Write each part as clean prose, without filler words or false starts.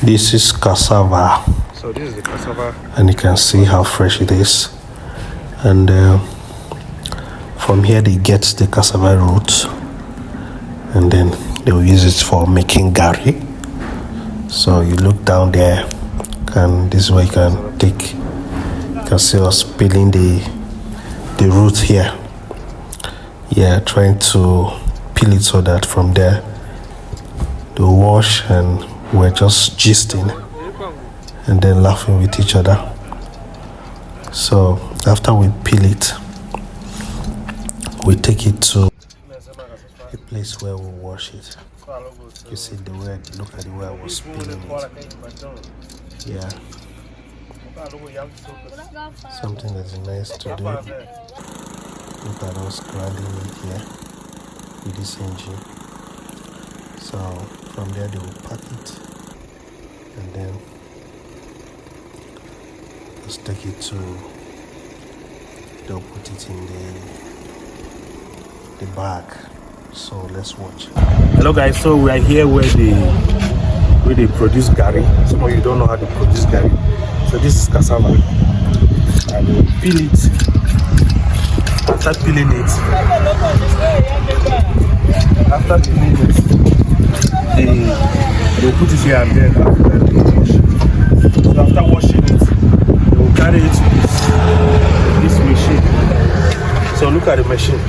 This is cassava. So this is the cassava. And you can see how fresh it is. And from here they get the cassava roots. And then they will use it for making Gari. So you look down there, and this is where you can take. You can see us peeling the root here. Yeah, trying to peel it so that from there they wash, and we're just gisting and then laughing with each other. So after we peel it, we take it to a place where we wash it. You see the way, look at the way I was peeling it. Yeah. Something that's nice to do. Look at us grinding it here with this engine. So from there they will pack it, and then just take it to, they'll put it in the bag. So let's watch. Hello guys, so we are here where they produce Gari. Some of you don't know how to produce Gari. So this is cassava. I will peel it. After peeling it, they will put it here, and then they will wash it. So after washing it, they will carry it to this machine. So look at the machine.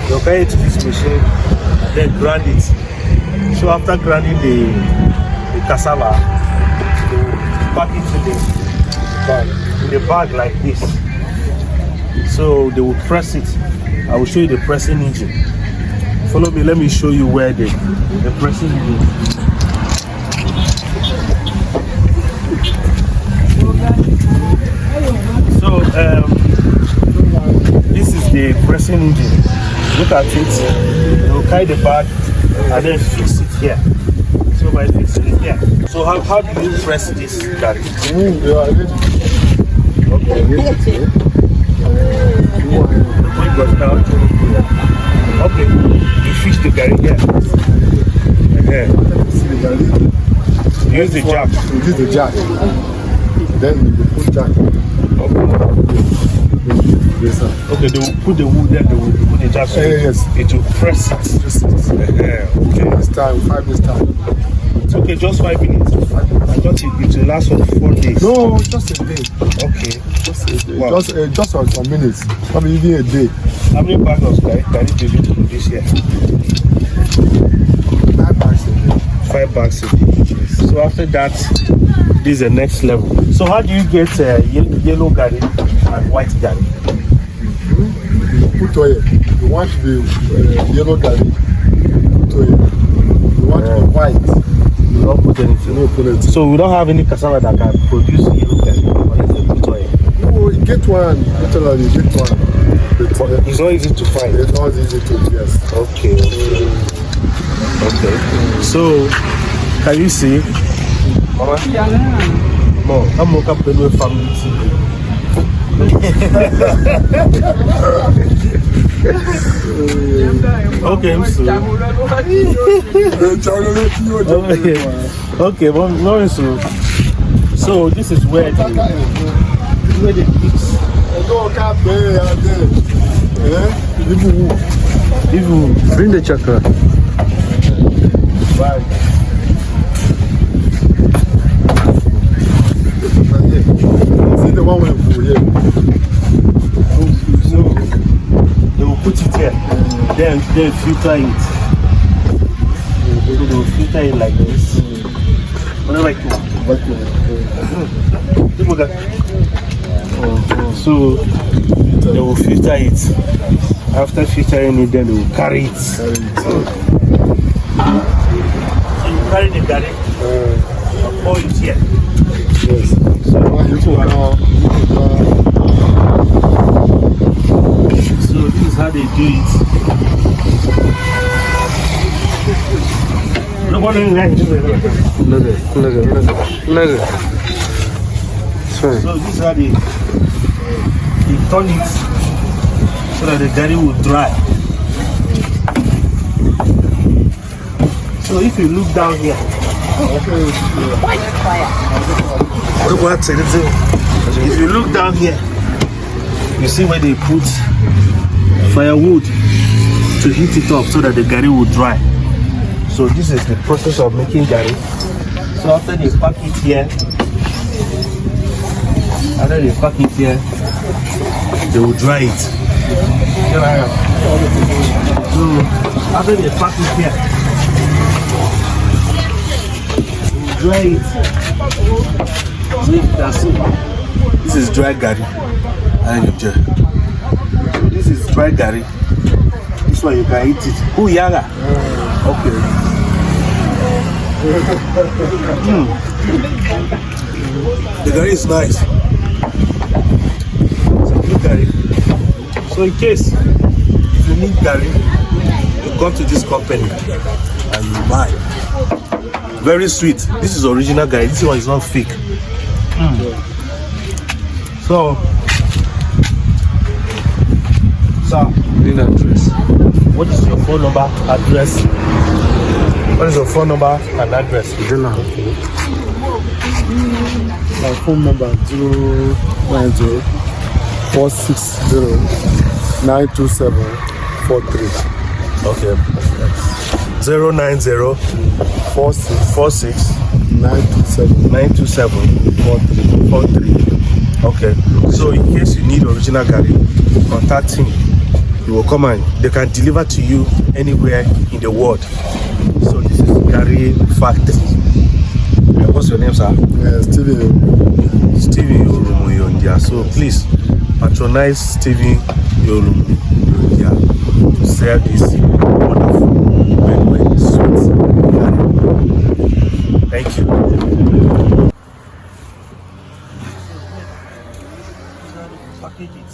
They will carry it to this machine and then grind it. So after grinding the cassava, they will pack it in the bag like this. So they will press it. I will show you the pressing engine. Follow me, let me show you where the pressing engine. So this is the pressing engine. Look at it. They will carry the bag and then fix it here. So by fixing it here. So how do you press this, Gari? Okay, you fix the Gari here. Use the jack. Use the jack. Then you put jack. Okay, they will put the wood there, they will put the jack. Yes. It will press it. Okay. This time, 5 minutes time. Okay, just 5 minutes. I thought it will last for 4 days. No, just a day. Okay. Just a day. Wow. Just some minutes. Not even a day. How many bags of Gari do you produce here? 5 bags a day. 5 bags a day. So after that, this is the next level. So how do you get yellow Gari and white Gari? You put oil. You want the yellow Gari, put oil. You want the white. You don't put anything. No, put it. So we don't have any cassava that can produce yellow Gari unless they put oil. No, you get one. Literally, you get one. But, it's not easy to find. It's not easy to, yes. Okay. So, can you see? Mama? Mom, I'm going to play with family TV. Okay, so. Okay, Mom, so this is where the pigs. Bring the chakra. Right. See the one with here. So they will put it here, then filter it. They will filter it like this. So they will filter it. After filtering it, then they will carry it. So you carry the Gari and pour it here. Yes. So this is how they do it. So this is how they turn it so that the Gari will dry. So if you look down here, If you look down here, you see where they put firewood to heat it up so that the gari will dry. So this is the process of making gari. So after they pack it here, they will dry it. So after they pack it here, dry it. So you can see, this is dry gari. This is dry gari. This one you can eat it. Ooh, yaga. Okay. The gari is nice. So good gari. So in case if you need gari, you come to this company and you buy. Very sweet. This is original gari. This one is not fake. So, sir, what is your phone number, address? What is your phone number and address? My phone number 090-460-92743. Okay. 090-46-927-43. Okay. So in case you need original gari, contact him. He will come and they can deliver to you anywhere in the world. So this is Gari Factory. What's your name, sir? Steven Yorumuyodia. So please patronize Steven Yorumuyodia to sell this wonderful Benue sweet gari. Thank you. Package it.